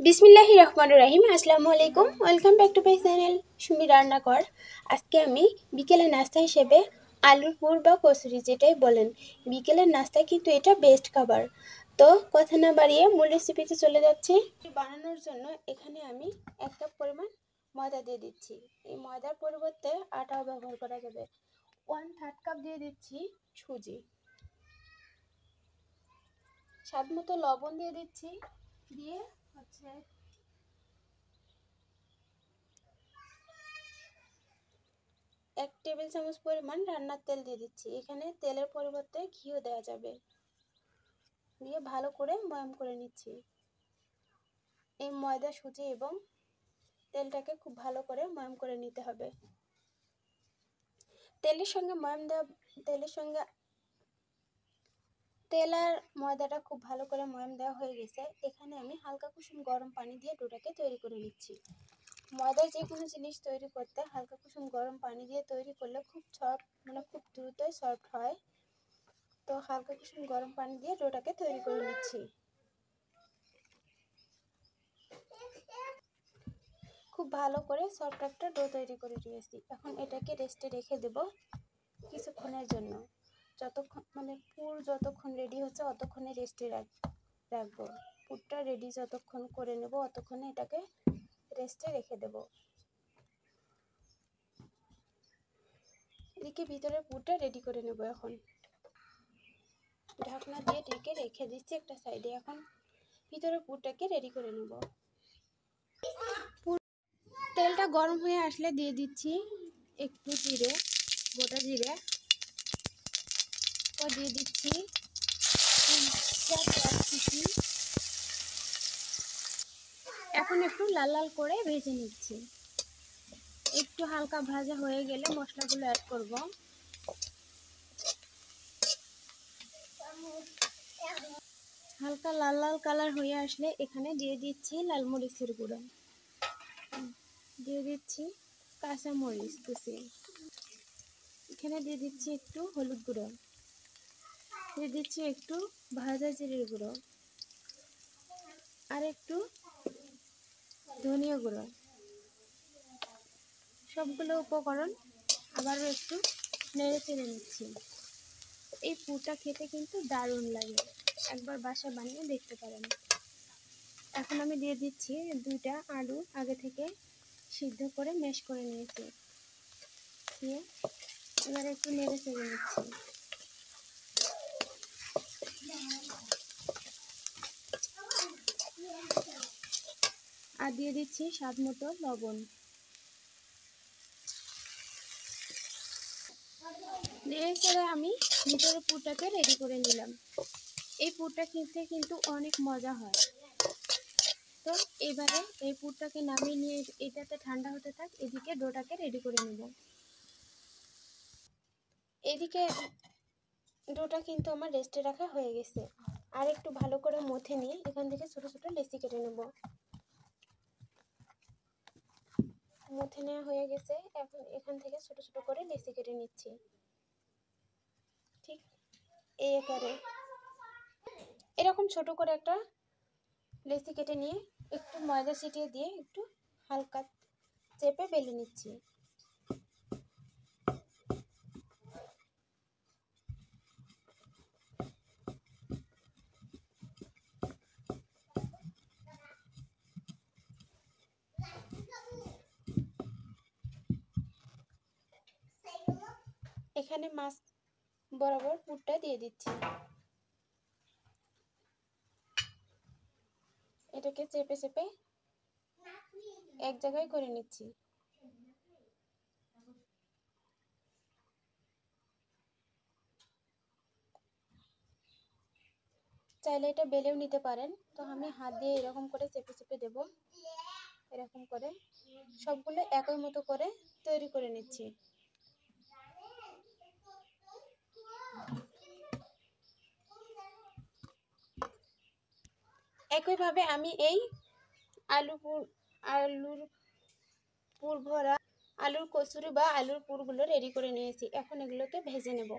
বিসমিল্লাহির রহমানির রহিম। আসসালামু আলাইকুম, welcome back to my channel Sumi রান্নাঘর। আজকে আমি বিকেলের নাস্তা হিসেবে আলুর পুর বা কচুরি যেটাই বলেন, বিকেলের নাস্তা কিন্তু এটা বেস্ট খাবার। তো কথা না বাড়িয়ে মূল রেসিপিতে চলে যাচ্ছি। বানানোর জন্য এখানে আমি 1 কাপ পরিমাণ ময়দা দিয়ে দিচ্ছি। এই ময়দার পরিবর্তে আটাও ব্যবহার করা যাবে। 1/3 কাপ দিয়ে দিচ্ছি সুজি, স্বাদ মতো লবণ দিয়ে দিচ্ছি, দিয়ে হচ্ছে 1 টেবিল চামচ পরিমাণ রান্নার তেল দিয়ে দিচ্ছি। এখানে তেলের পরিবর্তে ঘিও দেওয়া যাবে। দিয়ে ভালো করে ময়াম করে নিচ্ছি। এই ময়দা, সুজি এবং তেলটাকে খুব ভালো করে ময়াম করে নিতে হবে। তেলের সঙ্গে তেল আর ময়দাটা খুব ভালো করে ময়াম দেওয়া হয়ে গেছে। এখানে আমি হালকা কুসুম গরম পানি দিয়ে ডোটাকে তৈরি করে নিচ্ছি। ময়দার যে কোনো জিনিস তৈরি করতে হালকা কুসুম গরম পানি দিয়ে তৈরি করলে খুব খুব দ্রুতই সফট হয়। তো হালকা কুসুম গরম পানি দিয়ে ডোটাকে তৈরি করে নিচ্ছি। খুব ভালো করে সফট একটা ডো তৈরি করে নিয়েছি। এখন এটাকে রেস্টে রেখে দেব কিছুক্ষণের জন্য। পুর যতক্ষণ রেডি হচ্ছে অতক্ষণে রেস্টে রাখবো। পুরটা রেডি যতক্ষণ করে নেব অতক্ষণে এটাকে রেস্টে রেখে দেব। এদিকে ভিতরে পুরটা রেডি করে নেব। এখন ঢাকনা দিয়ে ঢেকে রেখে দিচ্ছি একটা সাইডে। এখন ভিতরে পুরটাকে রেডি করে নেব। তেলটা গরম হয়ে আসলে দিয়ে দিচ্ছি একটু জিরে, গোটা জিরে, ও দিয়ে দিচ্ছি এখন একটু লাল লাল করে ভেজে নিচ্ছি। একটু হালকা ভাজা হয়ে গেলে মশলাগুলো অ্যাড করব। হালকা লাল লাল কালার হয়ে আসলে এখানে দিয়ে দিচ্ছি লাল মরিচের গুঁড়ো, দিয়ে দিচ্ছি কাঁচা মরিচ কুচি, এখানে দিয়ে দিচ্ছি একটু হলুদ গুঁড়ো, দিয়ে দিচ্ছি একটু ভাজা জিরের গুঁড়ো, আর একটু ধনিয়া গুঁড়ো। সবগুলো উপকরণ আবারও একটু নেড়ে চেড়ে নিচ্ছি। এই পুরটা খেতে কিন্তু দারুণ লাগে, একবার বাসায় বানিয়ে দেখতে পারেন। এখন আমি দিয়ে দিচ্ছি 2টা আলু আগে থেকে সিদ্ধ করে ম্যাশ করে নিয়েছি। দিয়ে এবার একটু নেড়ে চেড়ে নিচ্ছি। আর দিয়ে দিচ্ছি স্বাদ মতো লবণ। নেড়ে চেড়ে আমি ভিতরে পুরটাকে রেডি করে নিলাম। এই পুরটা খেতে কিন্তু অনেক মজা হয়। তো এবারে এই পুরটাকে নামিয়ে নিয়ে এটাতে ঠান্ডা হতে থাক, এদিকে ডোটাকে রেডি করে নেব। এদিকে ডোটা কিন্তু আমার রেস্টে রাখা হয়ে গেছে। আর একটু ভালো করে মথে নিয়ে এখান থেকে ছোট ছোট লেচি কেটে নেব। মথে নেওয়া হয়ে গেছে, এখন এখান থেকে ছোট ছোট করে লেচি কেটে নিচ্ছি। ঠিক এই আকারে এরকম ছোট করে একটা লেচি কেটে নিয়ে একটু ময়দা ছিটিয়ে দিয়ে একটু হালকা চেপে বেলে নিচ্ছি। এখানে মাছ বরাবর পুরটা দিয়ে দিচ্ছি। এটাকে চেপে চেপে এক জায়গায় করে নিচ্ছি। চাইলে এটা বেলেও নিতে পারেন। তো আমি হাত দিয়ে এরকম করে চেপে চেপে দেব। এরকম করে সবগুলো একই মতো করে তৈরি করে নিচ্ছি। একইভাবে আমি এই আলুর পুর ভরা আলুর কচুরি বা আলুর পুরগুলো রেডি করে নিয়েছি। এখন এগুলোকে ভেজে নেব।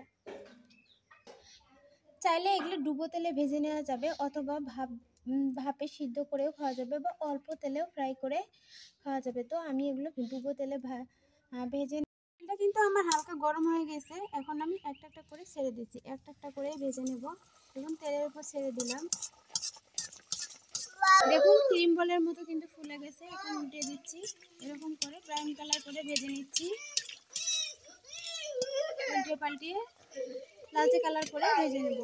চাইলে এগুলো ডুবো তেলে ভেজে নেওয়া যাবে, অথবা ভাপে সিদ্ধ করেও খাওয়া যাবে বা অল্প তেলেও ফ্রাই করে খাওয়া যাবে। তো আমি এগুলো ডুবো তেলে ভেজে, তেলটা কিন্তু আমার হালকা গরম হয়ে গেছে। এখন আমি একটা একটা করে ছেড়ে দিচ্ছি, একটা একটা করে ভেজে নেব। দেখুন তেলের উপর ছেড়ে দিলাম, দেখুন ক্রিম বলের মতো কিন্তু ফুলে গেছে। এখন উল্টে দিচ্ছি, এরকম করে ব্রাউন কালার করে ভেজে নিচ্ছি, উল্টে পাল্টিয়ে লালচে কালার করে ভেজে নেব।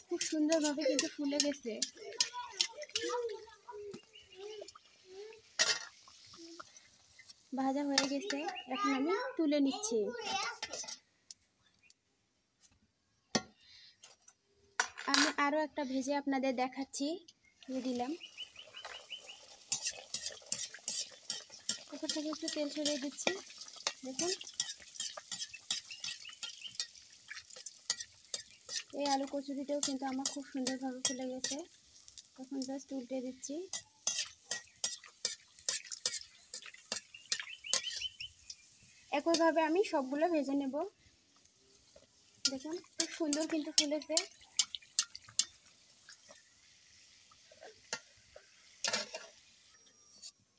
খুব সুন্দরভাবে কিন্তু ফুলে গেছে। ভাজা হয়ে গেছে, এখন আমি তুলে নিচ্ছি। আমি আরও একটা ভেজে আপনাদের দেখাচ্ছি, দিয়ে দিলাম। উপর থেকে একটু তেল ছড়িয়ে দিচ্ছি, দেখুন এই আলু কচুরিটাও কিন্তু আমার খুব সুন্দরভাবে ফুলে গেছে। এখন জাস্ট উল্টে দিচ্ছি। একইভাবে আমি সবগুলো ভেজে নেব। দেখুন খুব সুন্দর কিন্তু ফুলেছে।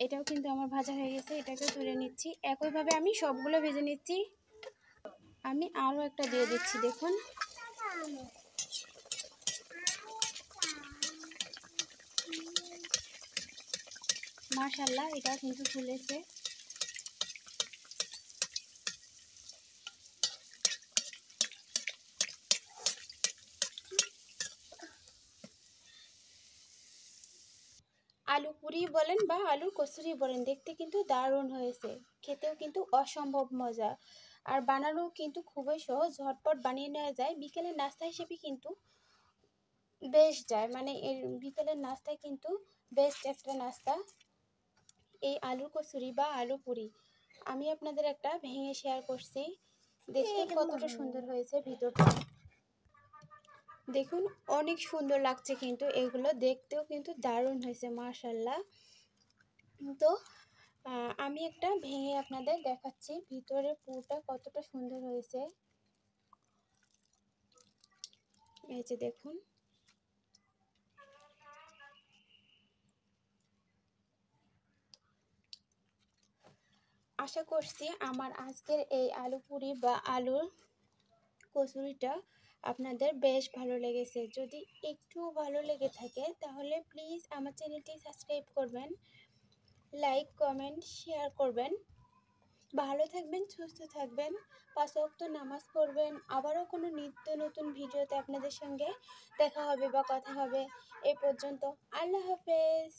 এটাও কিন্তু আমার ভাজা হয়ে গেছে, এটাকে তুলে নিচ্ছি। একইভাবে আমি সবগুলো ভেজে নিচ্ছি। আমি আরও একটা দিয়ে দিচ্ছি, দেখুন মাশাআল্লাহ এটাও কিন্তু ফুলেছে। আলু পুরি বলেন বা আলুর কচুরি বলেন, দেখতে কিন্তু দারুণ হয়েছে, খেতেও কিন্তু অসম্ভব মজা, আর বানানো কিন্তু খুবই সহজ, ঝটপট বানিয়ে নেওয়া যায়। বিকেলের নাস্তা হিসেবে কিন্তু বেশ যায়, মানে এর বিকেলের নাস্তায় কিন্তু বেস্ট একটা নাস্তা এই আলুর কচুরি বা আলু পুরি। আমি আপনাদের একটা ভেঙে শেয়ার করছি, দেখতে কতটা সুন্দর হয়েছে ভিতরটা। দেখুন অনেক সুন্দর লাগছে, কিন্তু এগুলো দেখতেও কিন্তু দারুণ হয়েছে মাশাআল্লাহ। তো আমি একটা ভেঙে আপনাদের দেখাচ্ছি ভিতরের পুরটা কতটা সুন্দর হয়েছে। এই যে দেখুন, আশা করছি আমার আজকের এই আলু পুরি বা আলুর কচুরিটা আপনাদের বেশ ভালো লেগেছে। যদি একটু ভালো লেগে থাকে তাহলে প্লিজ আমার চ্যানেলটি সাবস্ক্রাইব করবেন, লাইক কমেন্ট শেয়ার করবেন। ভালো থাকবেন, সুস্থ থাকবেন, 5 ওয়াক্ত নামাজ পড়বেন। আবারও কোনো নিত্য নতুন ভিডিওতে আপনাদের সঙ্গে দেখা হবে বা কথা হবে। এই পর্যন্ত আল্লাহ হাফেজ।